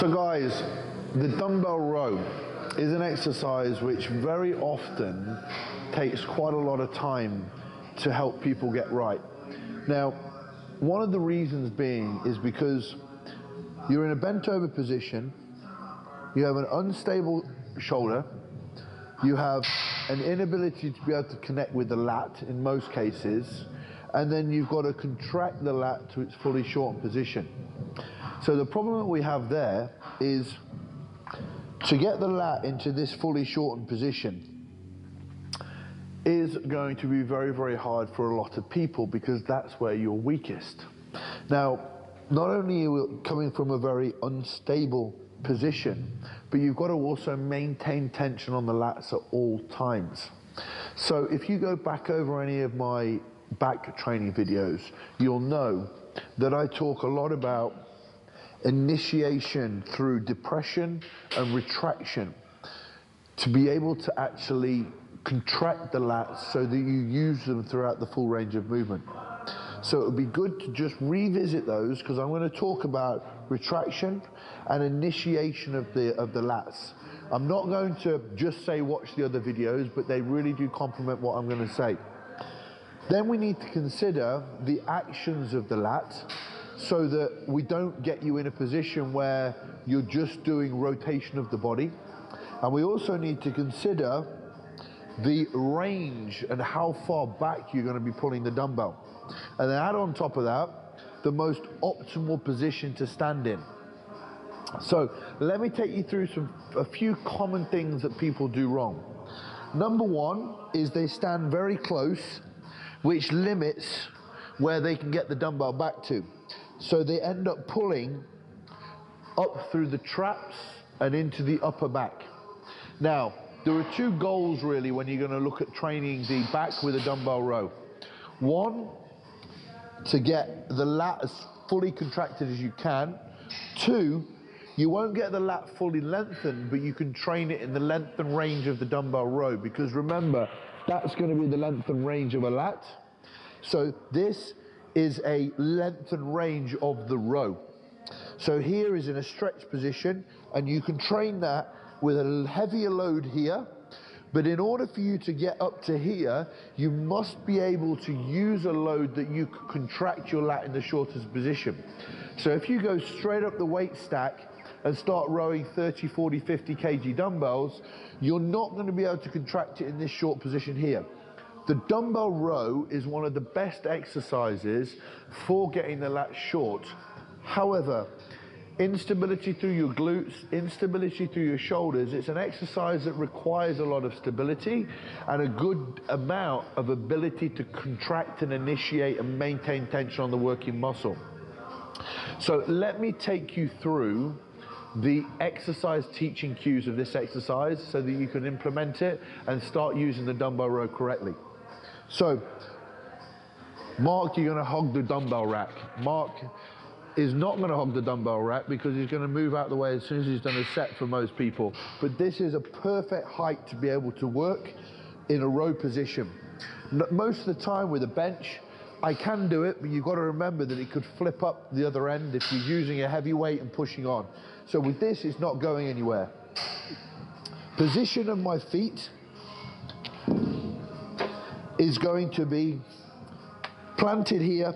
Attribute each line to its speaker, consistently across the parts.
Speaker 1: So guys, the dumbbell row is an exercise which very often takes quite a lot of time to help people get right. Now, one of the reasons being is because you're in a bent over position, you have an unstable shoulder, you have an inability to be able to connect with the lat in most cases, and then you've got to contract the lat to its fully shortened position. So the problem that we have there is to get the lat into this fully shortened position is going to be very, very hard for a lot of people because that's where you're weakest. Now, not only are you coming from a very unstable position, but you've got to also maintain tension on the lats at all times. So if you go back over any of my back training videos, you'll know that I talk a lot about initiation through depression and retraction to be able to actually contract the lats so that you use them throughout the full range of movement. So it would be good to just revisit those because I'm going to talk about retraction and initiation of the lats. I'm not going to just say watch the other videos, but they really do complement what I'm going to say. Then we need to consider the actions of the lat so that we don't get you in a position where you're just doing rotation of the body. And we also need to consider the range and how far back you're going to be pulling the dumbbell. And then add on top of that, the most optimal position to stand in. So let me take you through a few common things that people do wrong. Number one is they stand very close, which limits where they can get the dumbbell back to. So they end up pulling up through the traps and into the upper back. Now, there are two goals really when you're going to look at training the back with a dumbbell row. One, to get the lat as fully contracted as you can. Two, you won't get the lat fully lengthened, but you can train it in the length and range of the dumbbell row, because remember, that's going to be the length and range of a lat. So this is a length and range of the row. So here is in a stretch position, and you can train that with a heavier load here. But in order for you to get up to here, you must be able to use a load that you can contract your lat in the shortest position. So if you go straight up the weight stack and start rowing 30, 40, 50 kg dumbbells, you're not going to be able to contract it in this short position here. The dumbbell row is one of the best exercises for getting the lat short. However, instability through your glutes, instability through your shoulders, it's an exercise that requires a lot of stability and a good amount of ability to contract and initiate and maintain tension on the working muscle. So let me take you through the exercise teaching cues of this exercise so that you can implement it and start using the dumbbell row correctly. So, Mark, you're going to hog the dumbbell rack. Mark is not going to hog the dumbbell rack because he's going to move out the way as soon as he's done a set for most people. But this is a perfect height to be able to work in a row position. Most of the time with a bench, I can do it, but you've got to remember that it could flip up the other end if you're using a heavy weight and pushing on. So with this, it's not going anywhere. Position of my feet is going to be planted here,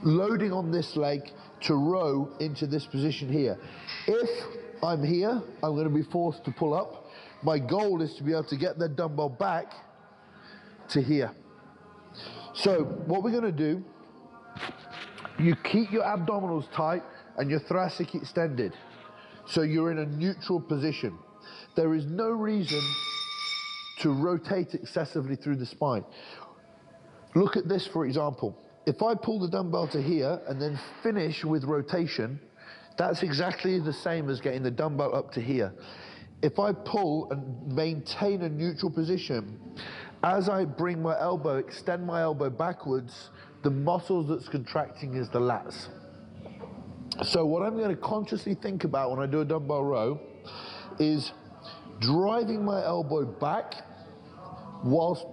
Speaker 1: loading on this leg to row into this position here. If I'm here, I'm going to be forced to pull up. My goal is to be able to get the dumbbell back to here. So what we're going to do, you keep your abdominals tight and your thoracic extended. So you're in a neutral position. There is no reason to rotate excessively through the spine. Look at this, for example. If I pull the dumbbell to here and then finish with rotation, that's exactly the same as getting the dumbbell up to here. If I pull and maintain a neutral position, as I bring my elbow, extend my elbow backwards, the muscles that's contracting is the lats. So what I'm going to consciously think about when I do a dumbbell row is driving my elbow back whilst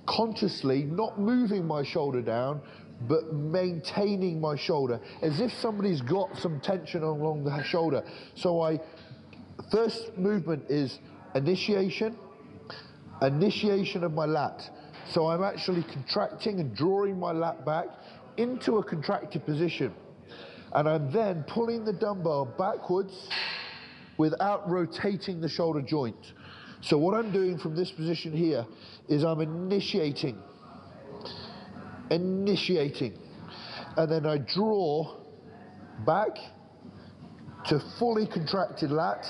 Speaker 1: consciously not moving my shoulder down, but maintaining my shoulder, as if somebody's got some tension along the shoulder. So first movement is initiation of my lat. So I'm actually contracting and drawing my lat back into a contracted position. And I'm then pulling the dumbbell backwards without rotating the shoulder joint. So what I'm doing from this position here is I'm initiating, and then I draw back to fully contracted lat.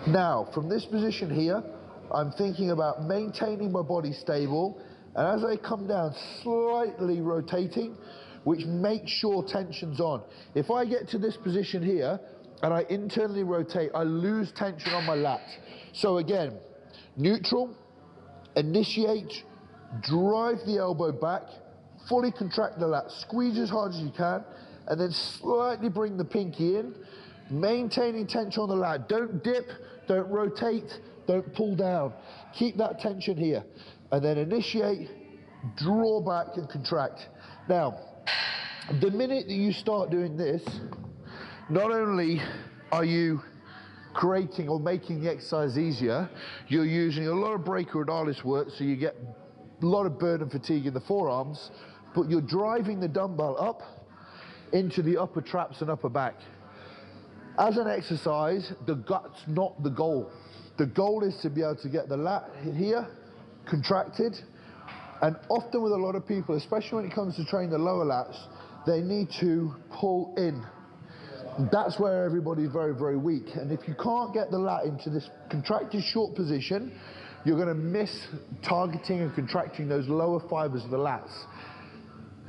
Speaker 1: Now, from this position here, I'm thinking about maintaining my body stable, and as I come down, slightly rotating, which makes sure tension's on. If I get to this position here, and I internally rotate, I lose tension on my lat. So again, neutral, initiate, drive the elbow back, fully contract the lat, squeeze as hard as you can, and then slightly bring the pinky in, maintaining tension on the lat. Don't dip, don't rotate, don't pull down. Keep that tension here. And then initiate, draw back and contract. Now, the minute that you start doing this, not only are you creating or making the exercise easier, you're using a lot of brachioradialis work, so you get a lot of burn and fatigue in the forearms, but you're driving the dumbbell up into the upper traps and upper back. As an exercise, the gut's not the goal. The goal is to be able to get the lat here, contracted, and often with a lot of people, especially when it comes to training the lower lats, they need to pull in. That's where everybody's very, very weak. And if you can't get the lat into this contracted short position, you're going to miss targeting and contracting those lower fibers of the lats.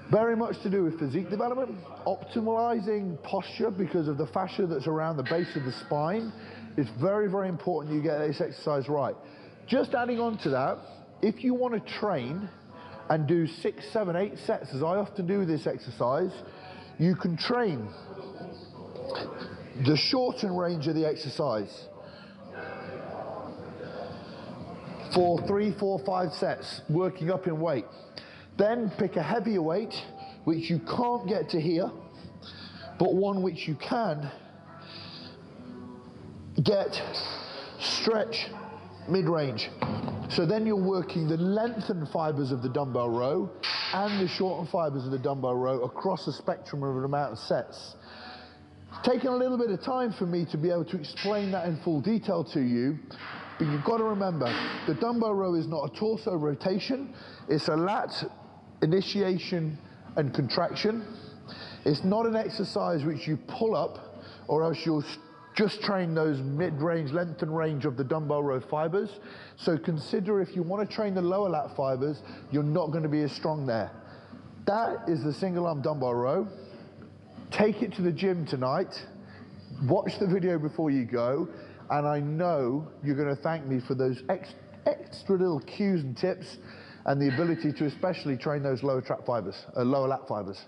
Speaker 1: Very much to do with physique development, optimizing posture because of the fascia that's around the base of the spine. It's very, very important you get this exercise right. Just adding on to that, if you want to train and do 6, 7, 8 sets, as I often do with this exercise, you can train the shortened range of the exercise for 3, 4, 5 sets, working up in weight. Then pick a heavier weight, which you can't get to here, but one which you can get stretch mid-range. So then you're working the lengthened fibers of the dumbbell row and the shortened fibers of the dumbbell row across a spectrum of an amount of sets. It's taken a little bit of time for me to be able to explain that in full detail to you, but you've got to remember, the dumbbell row is not a torso rotation, it's a lat initiation and contraction. It's not an exercise which you pull up, or else you'll just train those mid-range, length and range of the dumbbell row fibers. So consider if you want to train the lower lat fibers, you're not going to be as strong there. That is the single arm dumbbell row. Take it to the gym tonight, watch the video before you go, and I know you're going to thank me for those extra little cues and tips and the ability to especially train those lower lat fibers.